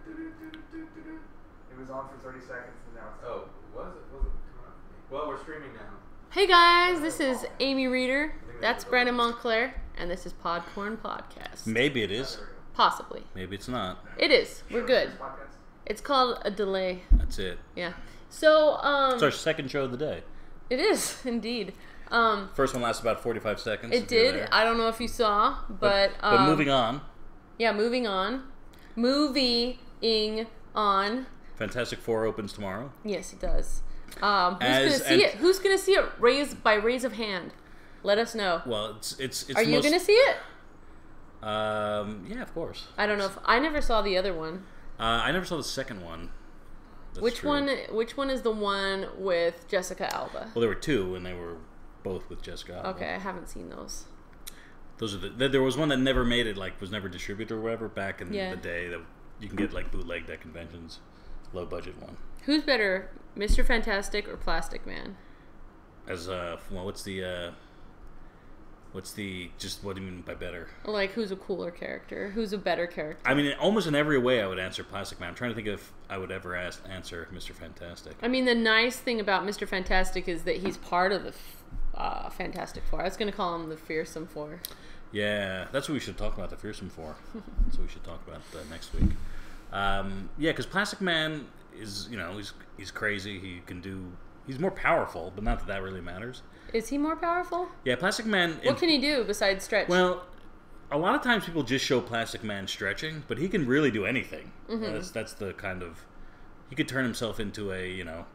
It was on for 30 seconds and now it's Oh, was it? Was it coming up? Well, we're streaming now. Hey guys, this is Amy Reeder. That's Brandon Montclair, and this is Podcorn Podcast. Maybe it is. Possibly. Maybe it's not. It is. We're good. It's called a delay. That's it. Yeah. So, It's our second show of the day. It is, indeed. First one lasted about 45 seconds. It did. I don't know if you saw, but moving on. Yeah, moving on. Moving on. Fantastic Four opens tomorrow. Yes, it does. Who's gonna see it? Who's gonna see it? Raise of hand. Let us know. Well, it's. Are you gonna see it? Yeah, of course. I don't know if I never saw the other one. I never saw the second one. That's Which true. one? Which one is the one with Jessica Alba? Well, there were two, and they were both with Jessica Alba. Okay, I haven't seen those. Those are there was one that never made it, like was never distributed or whatever back in the day that you can get like bootlegged at conventions. Low budget one. Who's better, Mr. Fantastic or Plastic Man? As well, what's the just what do you mean by better? Like, who's a cooler character? Who's a better character? I mean, almost in every way I would answer Plastic Man. I'm trying to think if I would ever answer Mr. Fantastic. I mean, the nice thing about Mr. Fantastic is that he's part of the Fantastic Four. I was going to call him the Fearsome Four. Yeah, that's what we should talk about, the Fearsome Four. That's what we should talk about next week. Yeah, because Plastic Man is, he's crazy. He's more powerful, but not that really matters. Is he more powerful? Yeah, Plastic Man... What can he do besides stretch? Well, a lot of times people just show Plastic Man stretching, but he can really do anything. Mm-hmm. That's the kind of... He could turn himself into an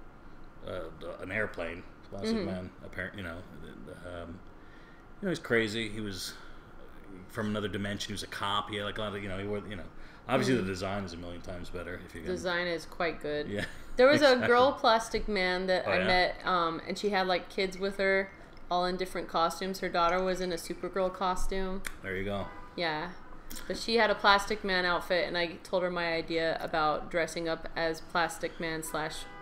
airplane. Plastic Man, apparently, he's crazy. He was from another dimension. He was a cop. He had like a lot of, he wore, obviously the design is a million times better. If you can. Design is quite good. Yeah. There was a girl Plastic Man that I met, met, and she had like kids with her, all in different costumes. Her daughter was in a Supergirl costume. There you go. Yeah. But she had a Plastic Man outfit, and I told her my idea about dressing up as Plastic Man /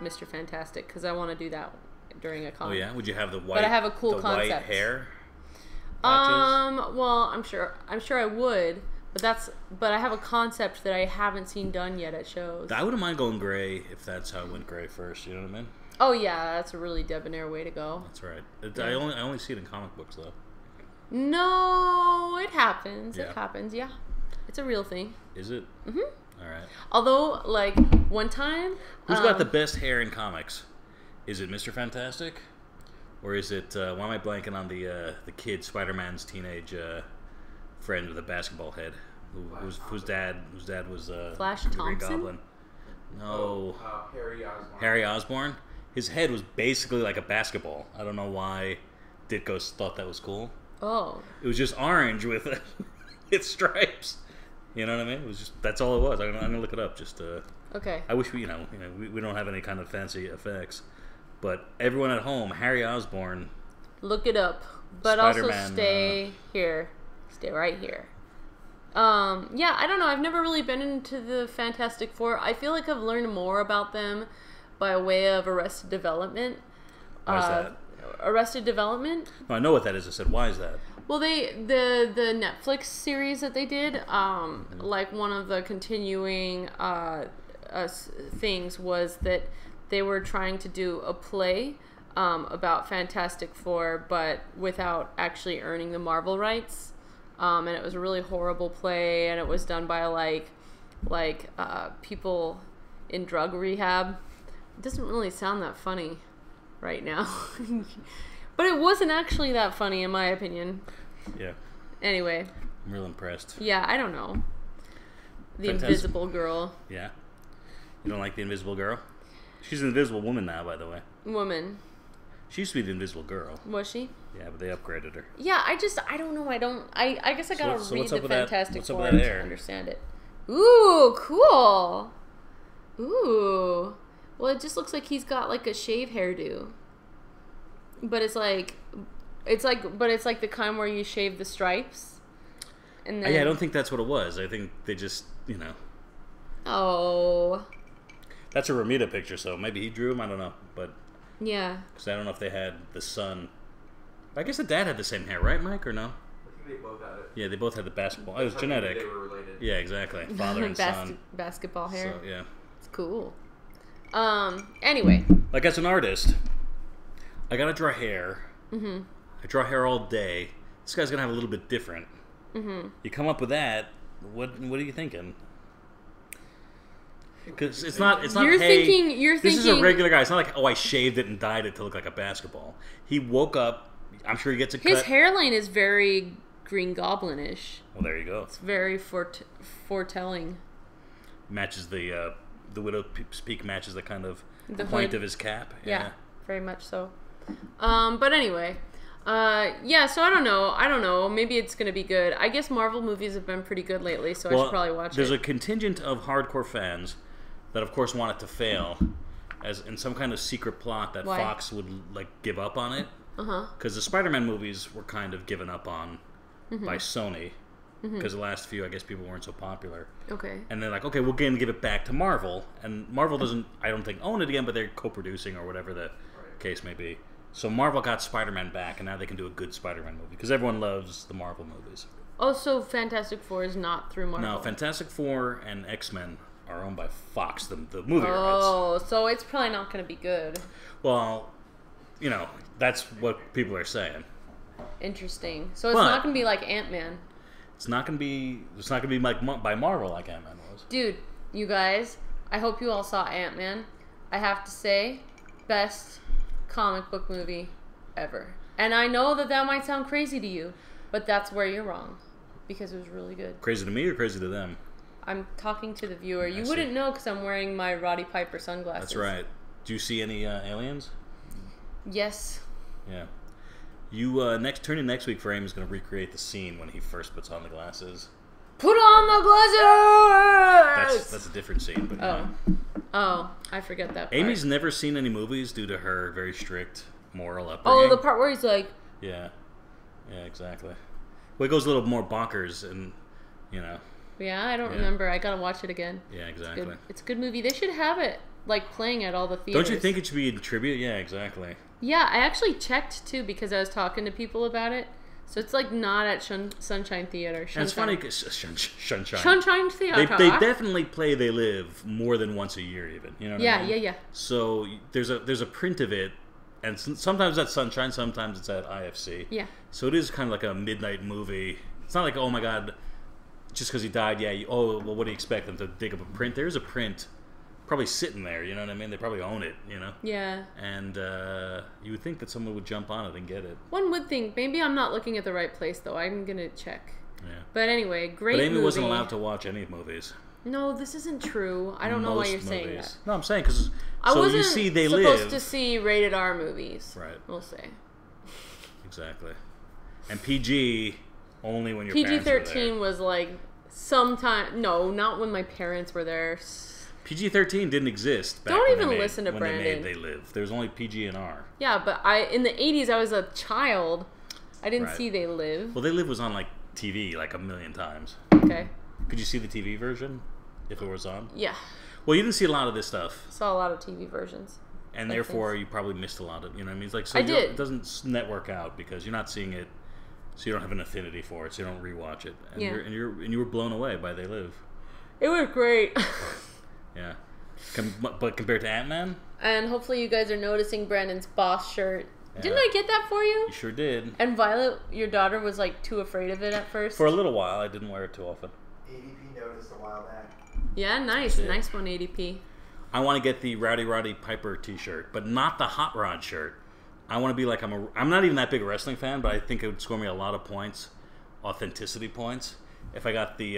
Mr. Fantastic, because I want to do that during a con. Oh yeah, would you have the white? But I have a cool concept. White hair. Well, I'm sure I would, but I have a concept that I haven't seen done yet at shows. I wouldn't mind going gray if that's how I went gray first. You know what I mean? Oh yeah, that's a really debonair way to go. That's right. I only see it in comic books though. No, it happens. Yeah. It happens. Yeah, it's a real thing. Is it? Mhm. All right. Although, like one time, who's got the best hair in comics? Is it Mr. Fantastic? Or is it, why am I blanking on the kid, Spider-Man's teenage friend with a basketball head, whose dad was Flash the Green Thompson? Goblin? No. Harry Osborn. Harry Osborn? His head was basically like a basketball. I don't know why Ditko thought that was cool. Oh. It was just orange with its stripes. You know what I mean? It was just, that's all it was. I'm gonna look it up. Just Okay. I wish we don't have any kind of fancy effects. But everyone at home, Harry Osborn. Look it up. But Spider-Man, also stay here. Stay right here. Yeah, I don't know. I've never really been into the Fantastic Four. I feel like I've learned more about them by way of Arrested Development. Why is that? Arrested Development? No, I know what that is. I said, why is that? Well, the Netflix series that they did, like one of the continuing things was that they were trying to do a play about Fantastic Four, but without actually earning the Marvel rights. And it was a really horrible play, and it was done by like people in drug rehab. It doesn't really sound that funny right now. But it wasn't actually that funny, in my opinion. Yeah. Anyway. I'm real impressed. Yeah, I don't know. The Fantastic. Invisible Girl. Yeah. You don't like the Invisible Girl? She's an Invisible Woman now, by the way. Woman. She used to be the Invisible Girl. Was she? Yeah, but they upgraded her. Yeah, I don't know. I guess I gotta read the Fantastic Four to understand it. Ooh, cool. Ooh. Well, it just looks like he's got like a shave hairdo. But it's like the kind where you shave the stripes. And then... Yeah, I don't think that's what it was. I think they just, Oh. That's a Ramita picture, so maybe he drew him. I don't know, but yeah. Because I don't know if they had the son. I guess the dad had the same hair, right, Mike, or no? I think they both had it. Yeah, they both had the basketball. It was genetic. They were related. Yeah, exactly. Father and son. Basketball hair. So, yeah. It's cool. Anyway. Like, as an artist, I gotta draw hair. Mm-hmm. I draw hair all day. This guy's gonna have a little bit different. Mm-hmm. You come up with that. What are you thinking? Because it's not. You're thinking. This is a regular guy. It's not like, I shaved it and dyed it to look like a basketball. He woke up. I'm sure he gets a cut. His hairline is very Green Goblin-ish. Well, there you go. It's very foretelling. Matches the widow's peak. Matches the kind of the point hood. of his cap. Yeah, very much so. But anyway. Yeah, so I don't know. Maybe it's going to be good. I guess Marvel movies have been pretty good lately, so I should probably watch There's a contingent of hardcore fans that, of course, want it to fail, as in some kind of secret plot that Fox would give up on it. Because the Spider-Man movies were kind of given up on by Sony, because the last few, I guess, people weren't so popular. Okay. And they're like, okay, we're going to give it back to Marvel, and Marvel doesn't, I don't think, own it again, but they're co-producing or whatever the case may be. So Marvel got Spider-Man back, and now they can do a good Spider-Man movie, because everyone loves the Marvel movies. Oh, so Fantastic Four is not through Marvel? No, Fantastic Four and X-Men are owned by Fox, the movie rights. Oh, so it's probably not going to be good. Well, that's what people are saying. Interesting. So it's not going to be like Ant-Man. It's not going to be like by Marvel like Ant-Man was. Dude, you guys, I hope you all saw Ant-Man. I have to say, best comic book movie ever. And I know that might sound crazy to you, but that's where you're wrong, because it was really good. Crazy to me or crazy to them? I'm talking to the viewer. You wouldn't know because I'm wearing my Roddy Piper sunglasses. That's right. Do you see any aliens? Yes. Yeah. You tune in next week for Amy's going to recreate the scene when he first puts on the glasses. Put on the glasses! That's a different scene. But Oh, I forget that part. Amy's never seen any movies due to her very strict moral upbringing. Oh, the part where he's like... Yeah. Yeah, exactly. Well, it goes a little more bonkers and, Yeah, I don't remember. I gotta watch it again. Yeah, exactly. It's a good movie. They should have it, playing at all the theaters. Don't you think it should be in tribute? Yeah, exactly. Yeah, I actually checked, too, because I was talking to people about it. So it's, not at Sunshine Theater. And it's funny because... Sunshine. Sunshine Theater. They definitely play They Live more than once a year, even. You know what I mean? Yeah. So there's a print of it, and sometimes at Sunshine, sometimes it's at IFC. Yeah. So it is kind of like a midnight movie. It's not like, oh my god, just because he died, well, what do you expect them to dig up a print? There's a print probably sitting there, you know what I mean? They probably own it, Yeah. And you would think that someone would jump on it and get it. One would think. Maybe I'm not looking at the right place, though. I'm going to check. Yeah. But anyway, great movie. But Amy wasn't allowed to watch any movies. No, this isn't true. I don't know why you're saying that. No, I'm saying because I wasn't you see They supposed Live. To see rated R movies. Right. We'll say. Exactly. And PG only when your parents were there. PG-13 was sometime. No, not when my parents were there. PG-13 didn't exist back Don't when even they made, listen to when Brandon. They made They Live. There was only PG and R. Yeah, but in the 80s, I was a child. I didn't see They Live. Well, They Live was on TV a million times. Okay. Could you see the TV version if it was on? Yeah. Well, you didn't see a lot of this stuff. Saw a lot of TV versions. And therefore, you probably missed a lot of, you know what I mean? It's I did. It doesn't network out because you're not seeing it, so you don't have an affinity for it, so you don't rewatch it. And you were blown away by They Live. It was great. Yeah. But compared to Ant-Man? And hopefully you guys are noticing Brandon's Boss shirt. Yeah. Didn't I get that for you? You sure did. And Violet, your daughter, was too afraid of it at first. For a little while, I didn't wear it too often. ADP noticed a while back. Yeah, nice. Nice one, ADP. I want to get the Roddy Piper t-shirt, but not the Hot Rod shirt. I want to be like, I'm not even that big a wrestling fan, but I think it would score me a lot of points, authenticity points, if I got the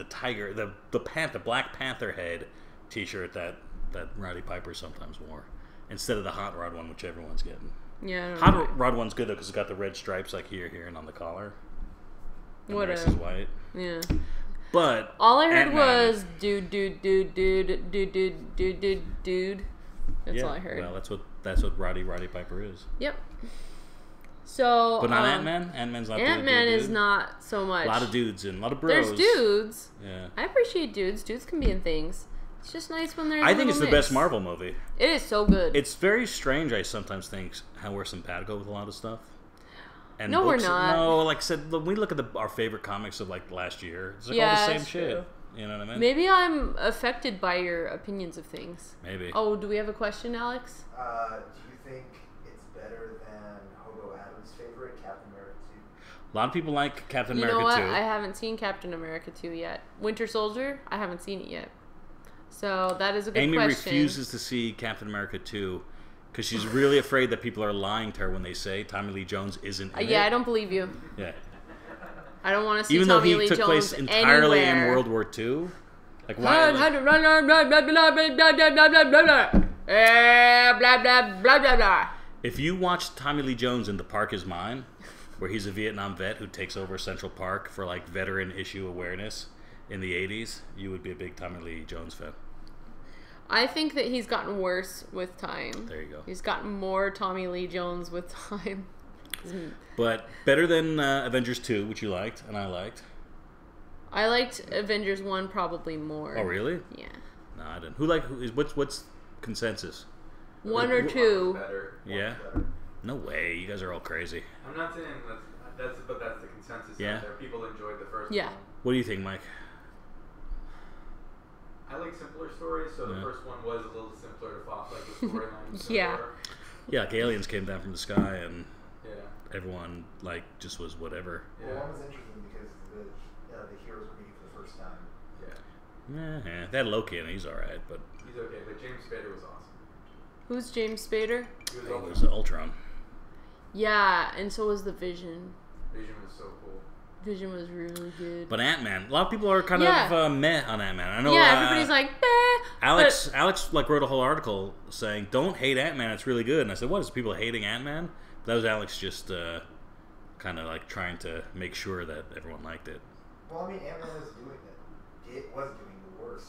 tiger, the Black Panther head t-shirt that Roddy Piper sometimes wore, instead of the Hot Rod one, which everyone's getting. Yeah. Hot Rod one's good though because it's got the red stripes here, and on the collar. And the rest is white. Yeah. But all I heard was dude. That's all I heard. Well, that's what Roddy Piper is. Yep. So, but not Ant-Man. Ant-Man's not. Ant-Man is not so much. A lot of dudes and a lot of bros. There's dudes. Yeah. I appreciate dudes. Dudes can be in things. It's just nice when there's. I think it's the best Marvel movie. It is so good. It's very strange. I sometimes think how we're simpatico with a lot of stuff. And no, books, we're not. No, like I said, when we look at our favorite comics of like last year, it's like all the same shit. True. You know what I mean? Maybe I'm affected by your opinions of things. Maybe. Oh, do we have a question, Alex? Do you think it's better than Hobo Adam's favorite, Captain America 2? A lot of people like Captain America 2. You know what? I haven't seen Captain America 2 yet. Winter Soldier, I haven't seen it yet. So that is a good question. Amy question. refuses to see Captain America 2 because she's really afraid that people are lying to her when they say Tommy Lee Jones isn't in it. Yeah, I don't believe you. Yeah. I don't want to see Even Tommy though he Lee took Jones place entirely anywhere. in World War II. Like why? If you watch Tommy Lee Jones in The Park Is Mine, where he's a Vietnam vet who takes over Central Park for like veteran issue awareness in the 80s, you would be a big Tommy Lee Jones fan. I think that he's gotten worse with time. There you go. He's gotten more Tommy Lee Jones with time. But better than Avengers 2, which you liked, and I liked. I liked Avengers 1 probably more. Oh, really? Yeah. No, I didn't. What's consensus? 1 or 2. Better. Yeah? No way. You guys are all crazy. I'm not saying that's the consensus Yeah. out there. People enjoyed the first Yeah. one. What do you think, Mike? I like simpler stories, so the first one was a little simpler to follow, like the storyline. Yeah. Yeah, like aliens came down from the sky and Yeah. everyone like just was whatever. Well, one was interesting because the heroes were meeting for the first time. Yeah. They had Loki in it. He's all right, but He's okay, but James Spader was awesome. Who's James Spader? He was it awesome. was Ultron. Yeah, and so was the Vision. Vision was so cool. Vision was really good. But Ant-Man, a lot of people are kind of meh on Ant-Man. I know. Yeah, everybody's like, meh. Alex like wrote a whole article saying, "Don't hate Ant-Man. It's really good." And I said, "What is people hating Ant-Man?" That was Alex just kind of like trying to make sure that everyone liked it. Well, I mean, Ant-Man was doing it. It was doing the worst.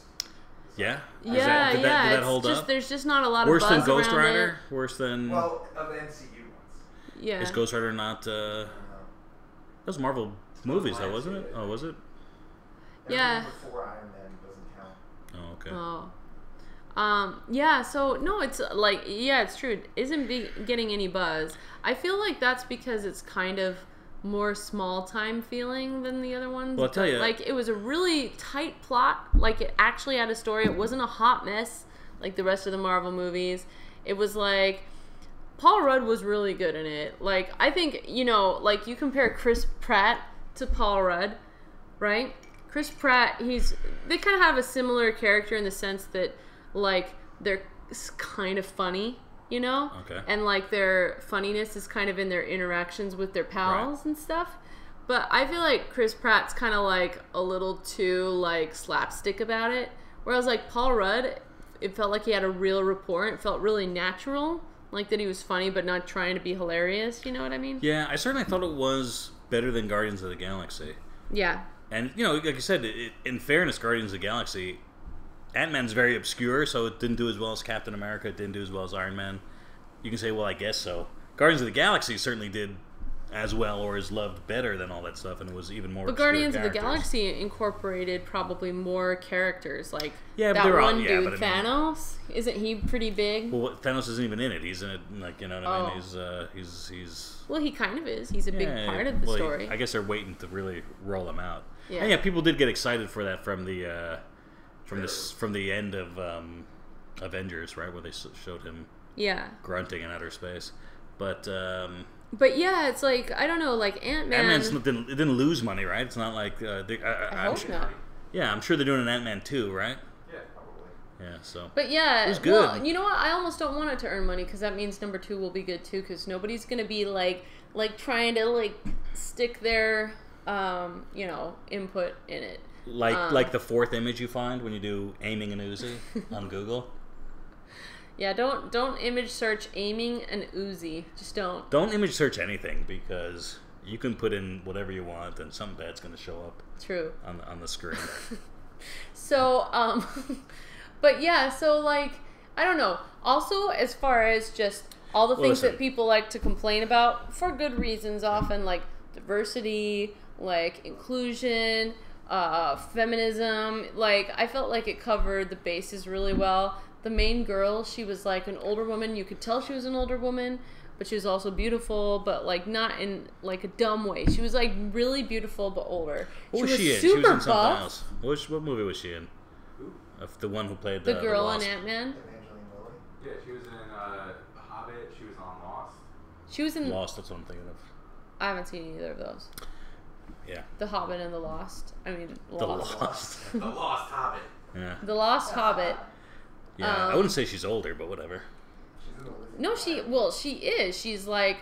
Yeah. Yeah, Did that hold just, up? There's just not a lot Worse of than buzz Ghost around Rider. it. Worse than. Well, of the MCU ones. Yeah. Is Ghost Rider not? That was Marvel movies, though, wasn't it? Oh, was it? Yeah. Everything before Iron Man doesn't count. Oh, okay. Yeah, so no, it's like, yeah, it's true. It isn't getting any buzz. I feel like that's because it's kind of more small time feeling than the other ones. Well, I'll tell you. Like, it was a really tight plot. Like, it actually had a story. It wasn't a hot mess like the rest of the Marvel movies. It was like, Paul Rudd was really good in it. Like, I think, like, you compare Chris Pratt to Paul Rudd, right? Chris Pratt, they kind of have a similar character in the sense that, like, they're kind of funny, Okay. And, like, their funniness is kind of in their interactions with their pals and stuff. But I feel like Chris Pratt's kind of, like, a little too, like, slapstick about it. Whereas, like, Paul Rudd, it felt like he had a real rapport. It felt really natural. Like, that he was funny but not trying to be hilarious. You know what I mean? Yeah, I certainly thought it was better than Guardians of the Galaxy. Yeah. And, like you said, in fairness, Guardians of the Galaxy, Ant-Man's very obscure, so it didn't do as well as Captain America. It didn't do as well as Iron Man. You can say, well, I guess so. Guardians of the Galaxy certainly did as well or is loved better than all that stuff, and it was even more But obscure Guardians of the characters. Galaxy incorporated probably more characters. Like, Yeah, but that they're all- one yeah, dude, but I mean- Thanos, isn't he pretty big? Well, Thanos isn't even in it. He's in it, like, you know what I mean? Oh. He's Well, he kind of is. He's a big part of the well, story. I guess they're waiting to really roll him out. Yeah. And yeah, people did get excited for that from the from the end of Avengers, right, where they showed him Yeah. grunting in outer space. But But yeah, it's like, I don't know, like Ant-Man. Ant-Man didn't lose money, right? It's not like I hope not. Yeah, I'm sure they're doing an Ant-Man 2, right? Yeah, probably. Yeah, so. But yeah, It was good. well, you know what? I almost don't want it to earn money because that means number 2 will be good too. Because nobody's gonna be like trying to like stick their input in it. Like the fourth image you find when you do aiming an Uzi on Google. Yeah, don't image search aiming an Uzi. Just don't. Don't image search anything because you can put in whatever you want and something bad's going to show up. True. On the screen. So, but yeah, so like, I don't know. Also, as far as just all the things that people like to complain about for good reasons, often like diversity, like inclusion, feminism, like I felt like it covered the bases really well. The main girl, she was like an older woman. You could tell she was an older woman. but she was also beautiful, but like not in like a dumb way. She was like really beautiful but older. What was she in? She was in something else. What movie was she in? The one who played the girl in Ant-Man. Yeah, she was in Hobbit. She was on Lost. She was in Lost. That's what I'm thinking of. I haven't seen either of those. Yeah. The Hobbit and the Lost. I mean, Lost. The Lost Hobbit. Yeah. The Lost Hobbit. Yeah, I wouldn't say she's older, but whatever. No, she is. She's like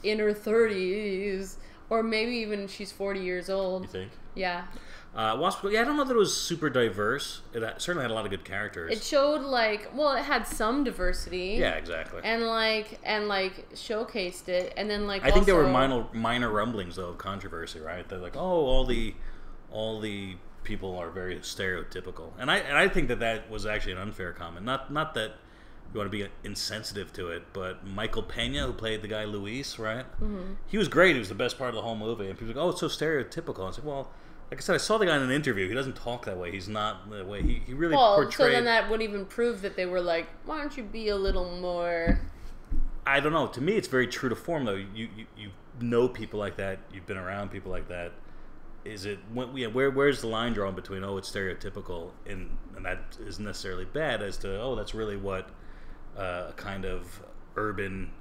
in her 30s, or maybe even she's 40 years old. You think? Yeah. Wasp. Yeah, I don't know that it was super diverse. It certainly had a lot of good characters. It showed it had some diversity. Yeah, exactly. And showcased it, and then I think there were minor rumblings though of controversy, right? They're like, oh, all the people are very stereotypical, and I think that was actually an unfair comment. Not that you want to be insensitive to it, but Michael Pena, who played the guy Luis, right? Mm-hmm. He was great. He was the best part of the whole movie, and people were like, oh, it's so stereotypical. I was like, well. Like I said, I saw the guy in an interview. He doesn't talk that way. He's not that way. He really portrayed... so then that would even prove that they were like, why don't you be a little more... I don't know. To me, it's very true to form, though. You know people like that. You've been around people like that. Is it... where's the line drawn between, oh, it's stereotypical, and that isn't necessarily bad, as to, oh, that's really what a kind of urban...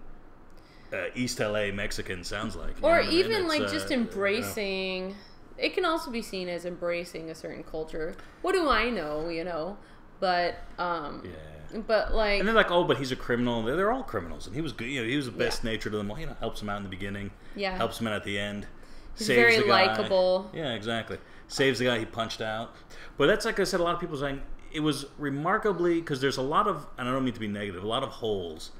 East LA Mexican sounds like. Or even, just embracing... You know, it can also be seen as embracing a certain culture. What do I know, But, but and they're like, oh, but he's a criminal. They're all criminals. And he was good. He was the best natured of them all. Helps him out in the beginning. Yeah. Helps him out at the end. He's very likable. Yeah, exactly. Saves the guy he punched out. But that's, like I said, a lot of people saying it was remarkably, because there's a lot of, and I don't mean to be negative, a lot of holes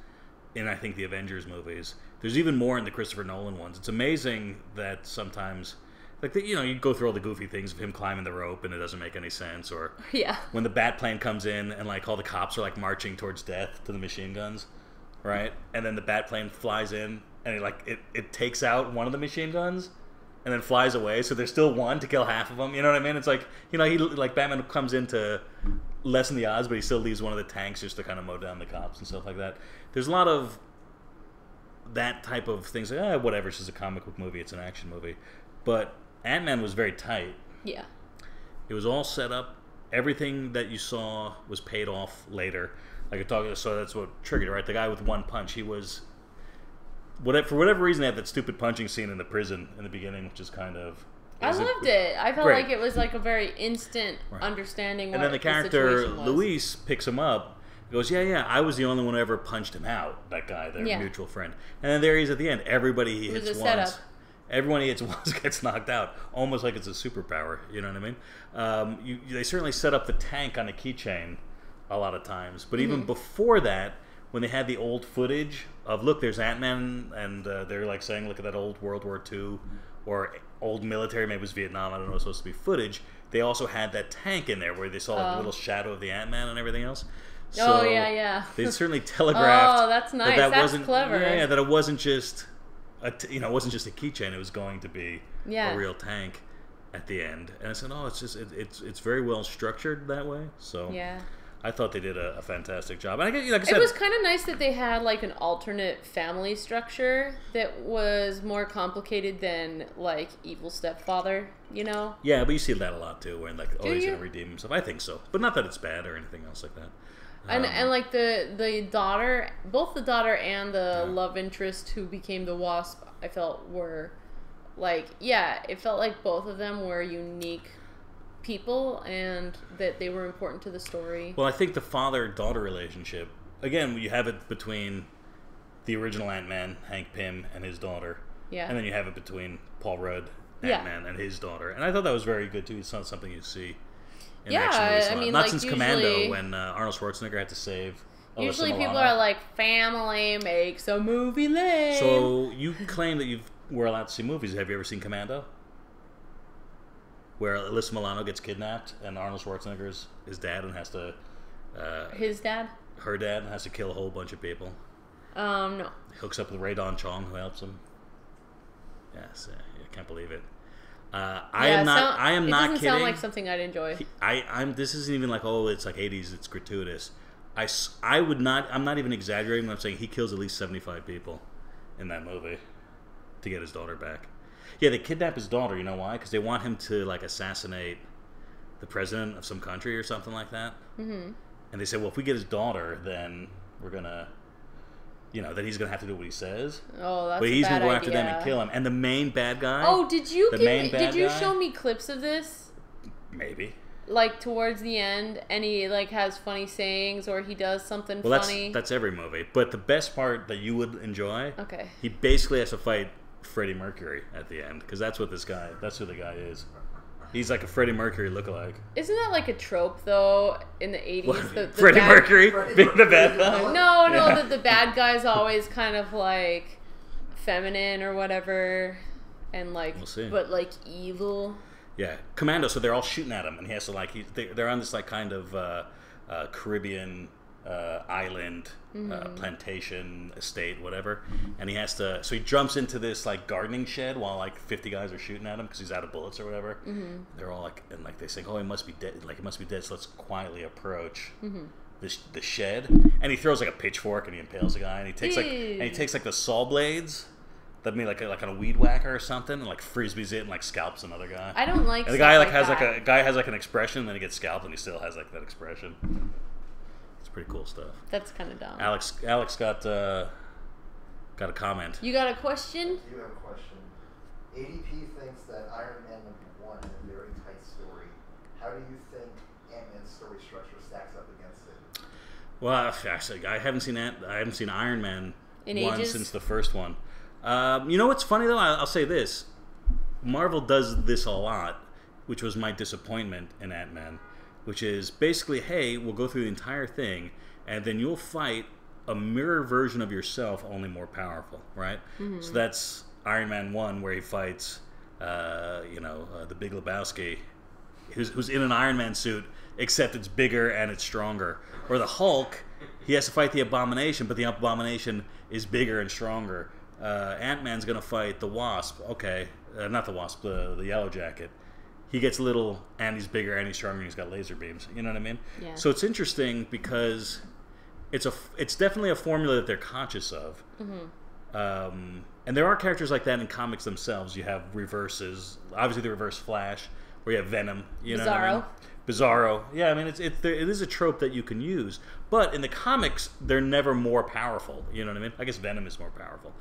in, I think, the Avengers movies. There's even more in the Christopher Nolan ones. It's amazing that sometimes... Like, you go through all the goofy things of him climbing the rope and it doesn't make any sense. Or when the bat plane comes in and, all the cops are, marching towards death to the machine guns, right? And then the bat plane flies in and, it takes out one of the machine guns and then flies away. So there's still one to kill half of them. You know what I mean? It's like, Batman comes in to lessen the odds, but he still leaves one of the tanks just to kind of mow down the cops and stuff like that. There's a lot of that type of things. Like, whatever, it's just a comic book movie. It's an action movie. But... Ant-Man was very tight. Yeah. It was all set up. Everything that you saw was paid off later. So that's what triggered it, right? The guy with one punch, he was... For whatever reason, they had that stupid punching scene in the prison in the beginning, which is kind of... I loved it. I felt like it was a very instant understanding. And then the character, Luis, picks him up. He goes, yeah, I was the only one who ever punched him out, that guy, their mutual friend. And then there he is at the end. Everybody he hits once. Setup. Everyone he hits once gets knocked out, almost like it's a superpower. You know what I mean? They certainly set up the tank on a keychain a lot of times. But even before that, when they had the old footage of, look, there's Ant-Man, and they're saying, look at that old World War II, or old military, maybe it was Vietnam, I don't know, it's supposed to be footage. They also had that tank in there where they saw a little shadow of the Ant-Man and everything else. So yeah. They certainly telegraphed. Oh, that's nice. That's clever. Yeah, that it wasn't just... it wasn't just a keychain; it was going to be a real tank at the end. And I said, "Oh, it's very well structured that way." So I thought they did a fantastic job. And like I said, it was kind of nice that they had an alternate family structure that was more complicated than evil stepfather. Yeah, but you see that a lot too, where he's gonna redeem himself. I think so, but not that it's bad or anything else like that. And the daughter, both the daughter and the love interest who became the Wasp, I felt were it felt like both of them were unique people and that they were important to the story. Well, I think the father-daughter relationship, again, you have it between the original Ant-Man, Hank Pym, and his daughter. Yeah. And then you have it between Paul Rudd, Ant-Man, and his daughter. And I thought that was very good too. It's not something you see. Not since Commando, when Arnold Schwarzenegger had to save. Usually people are like, family makes a movie lame. So you claim that you were allowed to see movies. Have you ever seen Commando? Where Alyssa Milano gets kidnapped and Arnold Schwarzenegger is his dad and has to... his dad? Her dad has to kill a whole bunch of people. No. He hooks up with Ray Don Chong, who helps him. Yes, I can't believe it. I am not kidding. It doesn't sound like something I'd enjoy. This isn't even it's 80s, it's gratuitous. I'm not even exaggerating when I'm saying he kills at least 75 people in that movie to get his daughter back. Yeah, they kidnap his daughter. You know why? Because they want him to like assassinate the president of some country or something like that. Mm-hmm. And they say, well, if we get his daughter, then we're gonna, then he's gonna have to do what he says. Oh, that's but he's gonna go after them and kill him. And the main bad guy. Oh, did you show me clips of this? Maybe. Like towards the end, and he like has funny sayings, or he does something funny. That's every movie. But the best part that you would enjoy. Okay. He basically has to fight Freddie Mercury at the end, because that's who the guy is. He's like a Freddie Mercury lookalike. Isn't that like a trope though in the 80s? The Freddie Mercury being the bad guy? No, the bad guy's always kind of like feminine or whatever, and like, we'll see. But like evil. Yeah, Commando. So they're all shooting at him, and he has to like they're on this like kind of Caribbean island plantation estate, whatever, and he has to. So he jumps into this like gardening shed while like 50 guys are shooting at him because he's out of bullets or whatever. Mm-hmm. They're all like, and like they think, oh, he must be dead. Like he must be dead. So let's quietly approach the shed, and he throws like a pitchfork and he impales a guy, and he takes like the saw blades. That'd be like on a weed whacker or something, and like frisbees it and like scalps another guy. I don't like. And the guy like has that. Like a guy has like an expression, and then he gets scalped, and he still has like that expression. It's pretty cool stuff. That's kind of dumb. Alex got a comment. You got a question? I do have a question. ADP thinks that Iron Man #1 is a very tight story. How do you think Ant-Man's story structure stacks up against it? Well, actually, I haven't seen Iron Man in 1 ages? Since the first one. You know what's funny though? I'll say this: Marvel does this a lot, which was my disappointment in Ant-Man, which is basically, hey, we'll go through the entire thing, and then you'll fight a mirror version of yourself, only more powerful, right? Mm-hmm. So that's Iron Man 1, where he fights, the Big Lebowski, who's in an Iron Man suit, except it's bigger and it's stronger. Or the Hulk, he has to fight the Abomination, but the Abomination is bigger and stronger. Ant-Man's gonna fight the Wasp. Okay, not the Wasp, the Yellow Jacket. He gets little, and he's bigger, and he's stronger, and he's got laser beams. You know what I mean? Yeah. So it's interesting because it's definitely a formula that they're conscious of. Mm-hmm. And there are characters like that in comics themselves. You have reverses, obviously the Reverse Flash, where you have Venom. You know what I mean? Bizarro. Yeah, I mean, it is a trope that you can use. But in the comics, they're never more powerful. You know what I mean? I guess Venom is more powerful.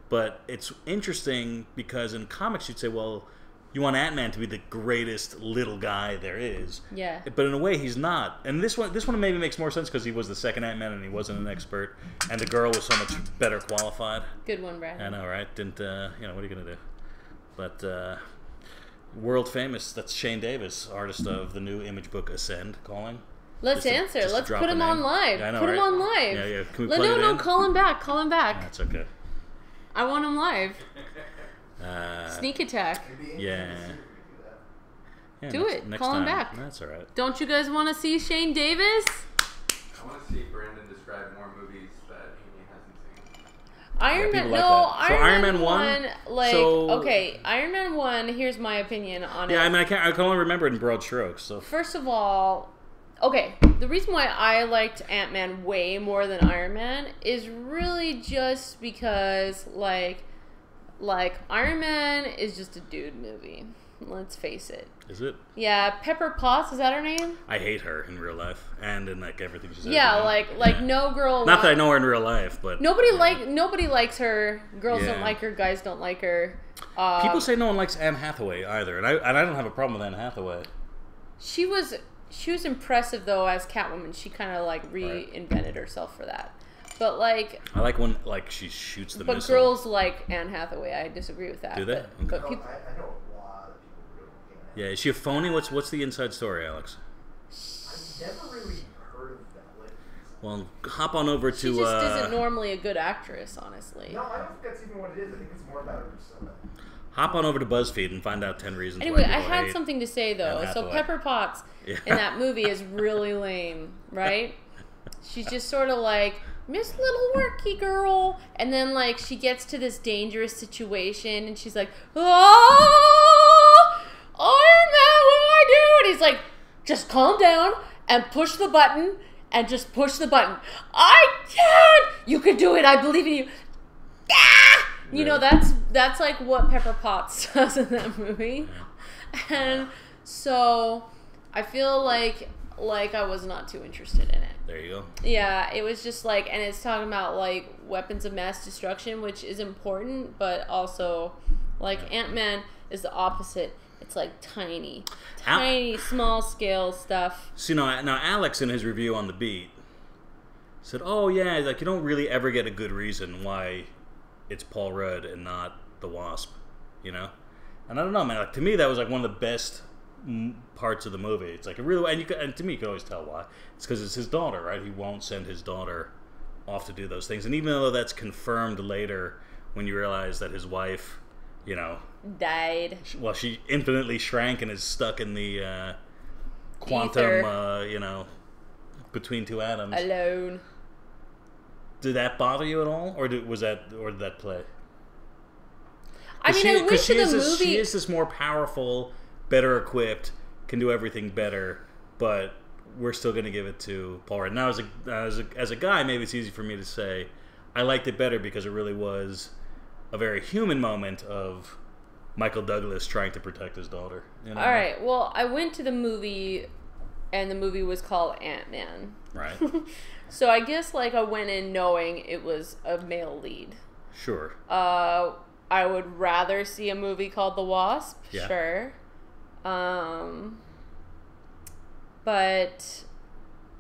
But it's interesting because in comics, you'd say, well, you want Ant-Man to be the greatest little guy there is. Yeah. But in a way, he's not. And this one maybe makes more sense because he was the second Ant-Man and he wasn't an expert. And the girl was so much better qualified. Good one, Brad. I know, right? Didn't, what are you going to do? But, world famous, that's Shane Davis, artist of the new image book Ascend, calling. Let's answer. Let's put him on live. Yeah, I know, put him on live. Yeah. Can we plug it in? Call him back. Call him back. That's okay. I want him live. Sneak attack. Yeah. Do it. Call him back. That's all right. Don't you guys want to see Shane Davis? I want to see Brandon describe more movies that Amy hasn't seen. Iron Man. Like no, so Iron Man 1. Okay, Iron Man 1. Here's my opinion on it. Yeah, I mean, I can only remember it in broad strokes. So first of all, okay, the reason why I liked Ant-Man way more than Iron Man is really just because, like Iron Man is just a dude movie. Let's face it. Is it? Yeah, Pepper Potts, is that her name? I hate her in real life and in like everything she's yeah, like no girl. Not that I know her in real life, but nobody likes her. Girls don't like her. Guys don't like her. People say no one likes Anne Hathaway either, and I don't have a problem with Anne Hathaway. She was impressive though as Catwoman. She kind of like reinvented herself for that. But like, I like when like she shoots the missile. But girls like Anne Hathaway. I disagree with that. Do they? But people, I know a lot of people who don't get Yeah, is she a phony? What's the inside story, Alex? I've never really heard of that. Like, well, hop on over to. She just isn't normally a good actress, honestly. No, I don't think that's even what it is. I think it's more about her persona. Hop on over to BuzzFeed and find out 10 reasons. Anyway, why I had something to say though. So Pepper Potts in that movie is really lame, right? She's just sort of like Miss Little Worky Girl, and then like she gets to this dangerous situation, and she's like, "Oh, Iron Man, what do I do?" And he's like, "Just calm down and push the button, and just push the button. I can! You can do it. I believe in you. Ah! You know, that's like what Pepper Potts does in that movie. And so I feel like I was not too interested in it. There you go. Yeah, it was just like, and it's talking about like weapons of mass destruction, which is important, but also like Ant-Man is the opposite. It's like tiny, small scale stuff. So now Alex in his review on The Beat said, "Oh yeah, like you don't really ever get a good reason why it's Paul Rudd and not the Wasp, you know." And I don't know, man. Like, to me, that was like one of the best parts of the movie. It's like a really, and to me, you can always tell why. It's because it's his daughter, right? He won't send his daughter off to do those things. And even though that's confirmed later, when you realize that his wife, died. Well, she infinitely shrank and is stuck in the quantum, between two atoms. Alone. Did that bother you at all, or did that play? I mean, I wish in the movie she is this more powerful, better equipped, can do everything better, but we're still going to give it to Paul Rudd. Now, as a guy, maybe it's easy for me to say I liked it better because it really was a very human moment of Michael Douglas trying to protect his daughter. You know? All right. Well, I went to the movie, and the movie was called Ant-Man. Right. So I guess like I went in knowing it was a male lead. Sure. I would rather see a movie called The Wasp. Yeah. Sure. But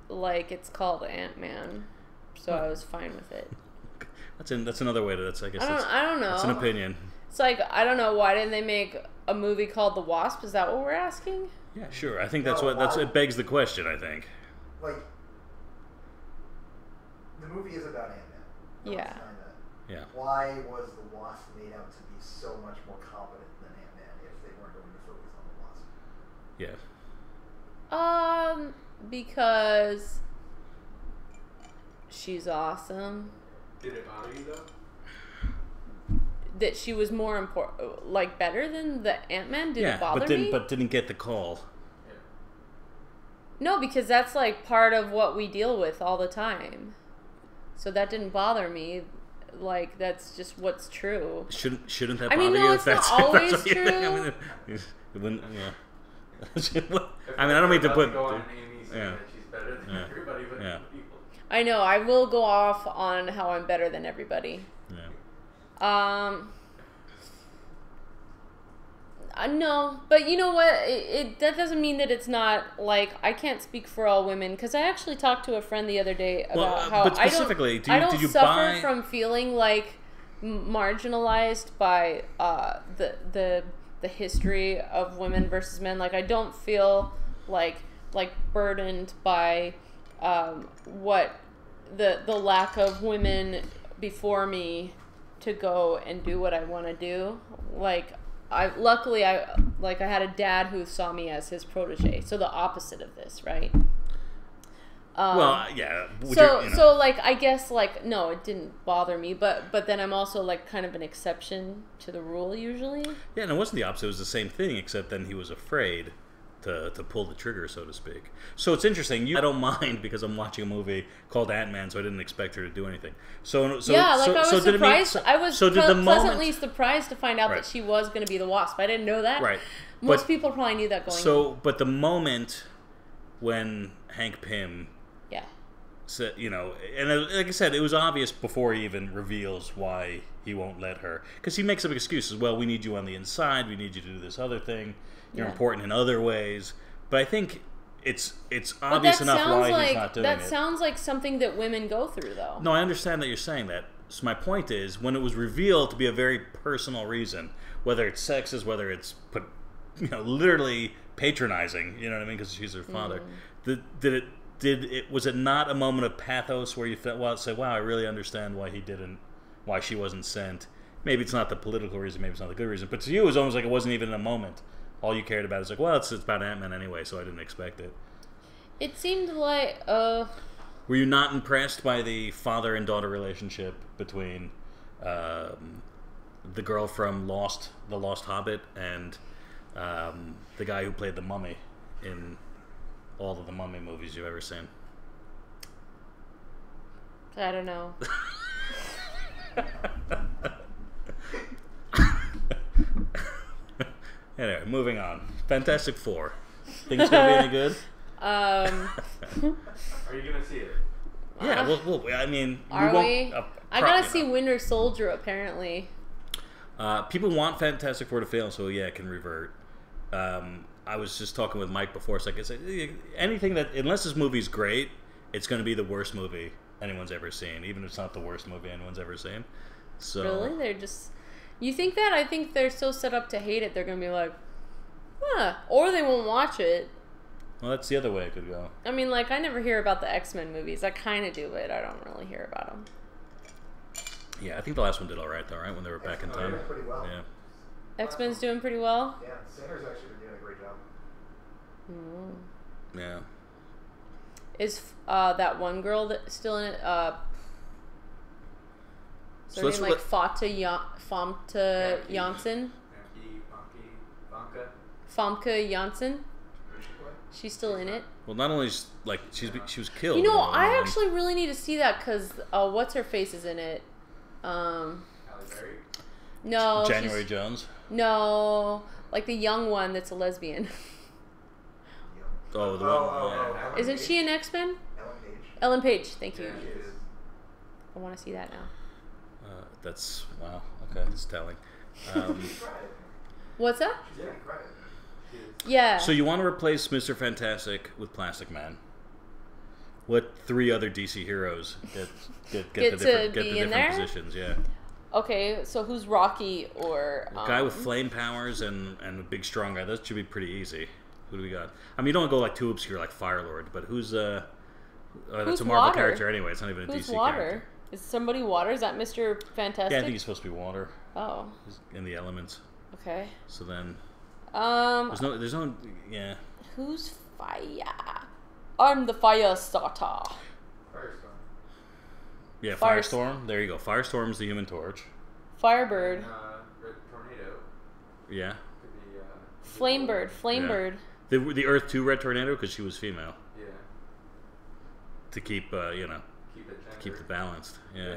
like it's called Ant-Man, so I was fine with it. That's another way to. I don't know. It's an opinion. It's like I don't know, why didn't they make a movie called The Wasp? Is that what we're asking? Yeah, sure. I think it begs the question. I think. Like the movie is about Ant-Man. Yeah. Yeah. Why was the Wasp made out to be so much more competent than Ant-Man if they weren't going to focus on the Wasp? Yeah. Because she's awesome. Did it bother you though? That she was more important, like better than the Ant-Man? Did it bother me? But didn't get the call. Yeah. No, because that's like part of what we deal with all the time. So that didn't bother me. Like that's just what's true. Shouldn't that bother you? No, it's not always true. I mean, I don't mean to put. Go on Amy saying that she's better than everybody, but people. I know. I will go off on how I'm better than everybody. Yeah. No, but you know what? That doesn't mean that it's not like I can't speak for all women because I actually talked to a friend the other day about how but specifically, I don't suffer from feeling like marginalized by the history of women versus men. Like I don't feel like burdened by what the lack of women before me to go and do what I want to do. Like I had a dad who saw me as his protege, so the opposite of this, right? Yeah. So like I guess like no, it didn't bother me, but then I'm also like kind of an exception to the rule usually. Yeah, and it wasn't the opposite; it was the same thing, except then he was afraid to pull the trigger, so to speak. So it's interesting. I don't mind because I'm watching a movie called Ant-Man, so I didn't expect her to do anything. I was surprised. I was pleasantly surprised to find out that she was going to be the Wasp. I didn't know that. Right. Most people probably knew that going in. But the moment when Hank Pym, said, and like I said, it was obvious before he even reveals why he won't let her, because he makes up excuses. Well, we need you on the inside. We need you to do this other thing. You're important in other ways. But I think it's obvious enough why he's not doing it. That sounds like something that women go through, though. No, I understand that you're saying that. So my point is, when it was revealed to be a very personal reason, whether it's sexist, whether it's literally patronizing, you know what I mean, because she's her father, was it not a moment of pathos where you felt, say, wow, I really understand why she wasn't sent. Maybe it's not the political reason, maybe it's not the good reason, but to you it was almost like it wasn't even a moment. All you cared about is like, well, it's about Ant-Man anyway, so I didn't expect it. It seemed like, Were you not impressed by the father and daughter relationship between the girl from The Lost Hobbit and the guy who played the mummy in all of the Mummy movies you've ever seen? I don't know. Anyway, moving on. Fantastic Four. Think it's gonna be any good? Are you gonna see it? Yeah, I mean, are we? I gotta see Winter Soldier, apparently. People want Fantastic Four to fail, so yeah, it can revert. I was just talking with Mike before, so I said anything that, unless this movie's great, it's going to be the worst movie anyone's ever seen, even if it's not the worst movie anyone's ever seen. So really, they're just. You think that? I think they're so set up to hate it. They're going to be like, or they won't watch it. Well, that's the other way it could go. I mean, like, I never hear about the X-Men movies. I kind of do, but I don't really hear about them. Yeah, I think the last one did all right, though, right? When they were back in time. Pretty well. Yeah. X-Men's doing pretty well? Yeah, Sander's actually been doing a great job. Yeah. Is that one girl that still in it? So her name like Famke Janssen? Famke Janssen? She's still in it. Well, not only she was killed. You know, I actually really need to see that because what's her face is in it. Halle Berry? No. January Jones? No. Like the young one that's a lesbian. Oh, the one. Isn't she an X-Men? Ellen Page. Thank you. Yeah, she is. I want to see that now. That's, wow. Okay, that's telling. What's that? She's getting credit. Yeah. So you want to replace Mr. Fantastic with Plastic Man? What 3 other DC heroes get the different positions? Yeah. Okay, so who's Rocky or a guy with flame powers and a big strong guy? That should be pretty easy. Who do we got? I mean, you don't want to go like too obscure like Firelord, but who's that's a Marvel character anyway. It's not even a DC character. Is somebody Water? Is that Mr. Fantastic? Yeah, I think he's supposed to be Water. Oh. He's in the elements. Okay. So then. There's no. Yeah. Who's fire? I'm the fire starter. Firestorm. Yeah, Firestorm. There you go. Firestorm's the Human Torch. Firebird. Red Tornado. Yeah. Could be, Flamebird. Yeah. The Earth 2 Red Tornado because she was female. Yeah. To keep keep it balanced. Yeah.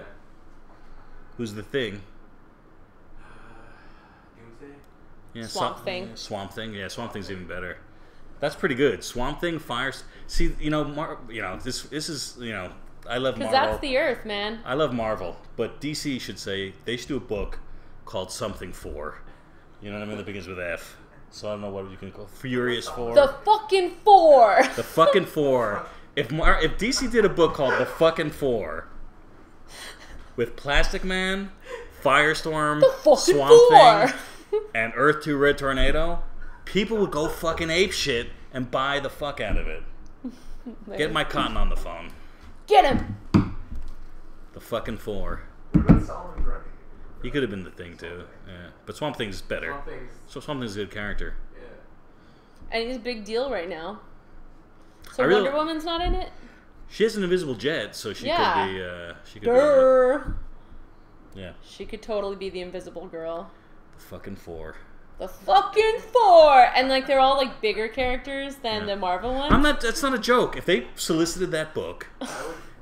Who's the Thing? Doomsday. Yeah. Swamp Thing. Swamp Thing. Yeah, Swamp Thing's even better. That's pretty good. Swamp Thing, See, this is I love Marvel. Because that's the Earth, man. I love Marvel, but DC should do a book called Something 4. You know what I mean? That begins with F. So I don't know what you can call Furious 4. The fucking 4. The fucking 4. If DC did a book called The fucking 4 with Plastic Man, Firestorm, Swamp Thing, and Earth 2 Red Tornado, people would go fucking apeshit and buy the fuck out of it. Get my Cotton on the phone. Get him! The fucking 4. What about Solomon Grundy? He could have been the Thing too. Yeah. But Swamp Thing's better. Swamp Thing's a good character. Yeah. And he's a big deal right now. So Wonder Woman's not in it? She has an invisible jet, so she could be. She could be. Yeah. She could totally be the Invisible Girl. The fucking 4. The fucking 4, and like they're all like bigger characters than the Marvel ones. That's not a joke. If they solicited that book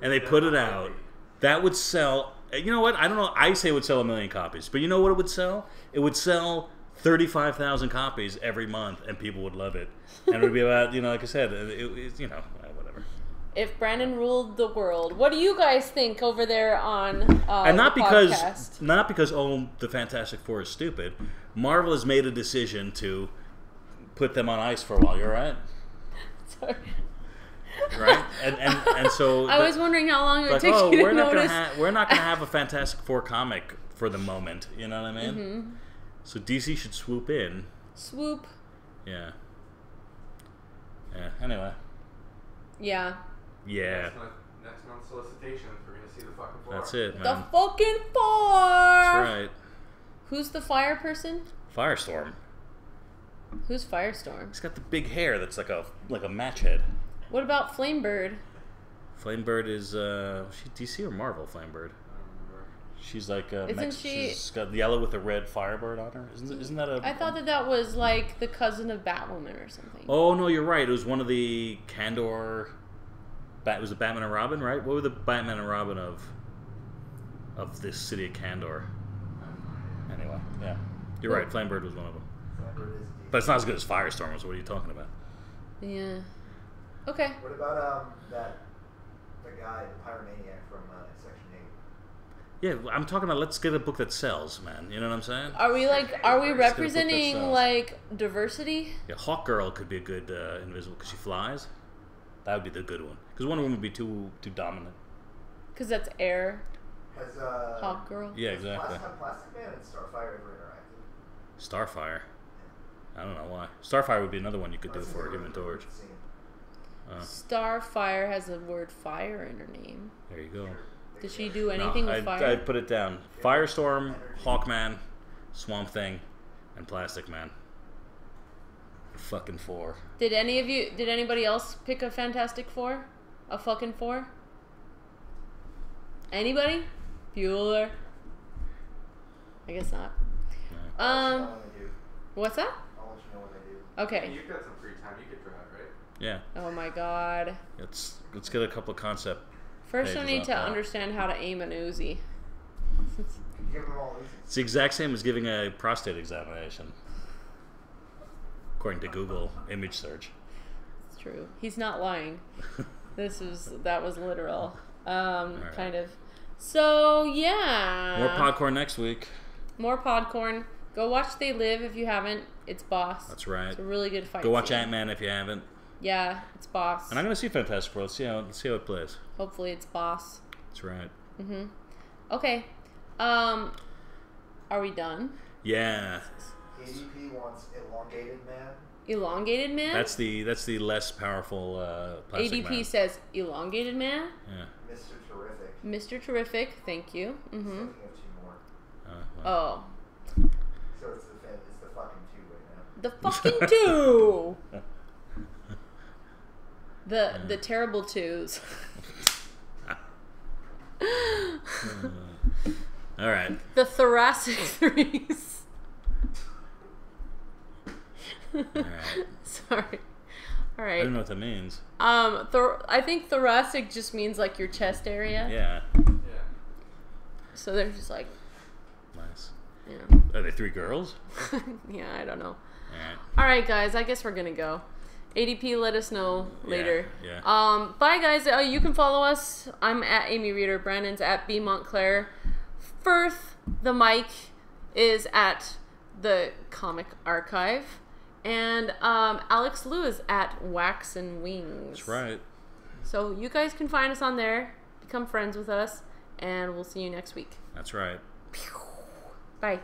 and they put it out, that would sell. You know what? I don't know. I say it would sell 1 million copies, but you know what it would sell? It would sell 35,000 copies every month, and people would love it. And it would be about, like I said, whatever. If Brandon ruled the world, what do you guys think over there on and not the because podcast? Not because the Fantastic Four is stupid. Marvel has made a decision to put them on ice for a while. You're right. Sorry. Right, and so I was wondering how long it would take you to notice. We're not gonna have a Fantastic Four comic for the moment. You know what I mean? Mm-hmm. So DC should swoop in. Swoop. Yeah. Yeah. Anyway. Yeah. Yeah. Next month's solicitations, we're gonna see the fucking 4. That's it, man. The fucking 4. That's right. Who's the fire person? Firestorm. Who's Firestorm? He's got the big hair that's like a match head. What about Flamebird? Flamebird is she DC or Marvel? Flamebird. I don't remember. She's like she's got yellow with a red Firebird on her. Isn't that a? I thought that was like the cousin of Batwoman or something. Oh no, you're right. It was one of the Kandor Was it Batman and Robin, right? What were the Batman and Robin of this city of Kandor? Anyway, yeah. You're right, Flamebird was one of them. Flamebird is deep. But it's not as good as Firestorm, so what are you talking about? Yeah. Okay. What about the guy, the pyromaniac from Section 8? Yeah, I'm talking about let's get a book that sells, man. You know what I'm saying? Are we representing like diversity? Yeah, Hawkgirl could be a good invisible because she flies. That would be the good one. Because one woman would be too dominant. Because that's air. Has Hawkgirl. Yeah, exactly. Have Plastic Man and Starfire ever interacted? Starfire. I don't know why. Starfire would be another one you could do for Human Torch. Starfire has the word fire in her name. There you go. Did she do anything with fire? I'd put it down. Firestorm, Hawkman, Swamp Thing, and Plastic Man. Fucking 4. Did anybody else pick a Fantastic Four? A fucking 4? Anybody? Bueller? I guess not. No. What's that? I'll let you know when they do. Okay. You've got some free time. You could drive, right? Yeah. Oh my god. Let's get a couple of concept. First, I need to understand how to aim an Uzi. Give them all Uzis. It's the exact same as giving a prostate examination, according to Google image search. It's true. He's not lying. That was literal. Right. Kind of. So yeah. More Podcorn next week. More Podcorn. Go watch They Live if you haven't. It's Boss. That's right. It's a really good fight. Go watch scene. Ant-Man if you haven't. Yeah, it's Boss. And I'm gonna see Fantastic Four. Let's see how it plays. Hopefully it's Boss. That's right. Okay. Are we done? Yeah. ADP wants Elongated Man. Elongated Man? That's the less powerful Plastic ADP Man. says Elongated Man. Yeah. Mr. Terrific. Mr. Terrific, thank you. Thinking of 2 more. Oh. So it's the fucking 2 right now. The fucking 2! The terrible 2s. All right. The thoracic 3s. All right. Sorry. All right. I don't know what that means. I think thoracic just means like your chest area. Yeah. Yeah. So they're just like. Nice. Yeah. Are they 3 girls? Yeah, I don't know. All right. All right, guys. I guess we're gonna go. ADP, let us know later. Yeah. Bye, guys. You can follow us. I'm at Amy Reeder. Brandon's at B Montclair. Firth, the mic, is at the Comic Archive. And Alex Liu is at Wax and Wings. That's right. So you guys can find us on there. Become friends with us. And we'll see you next week. That's right. Bye.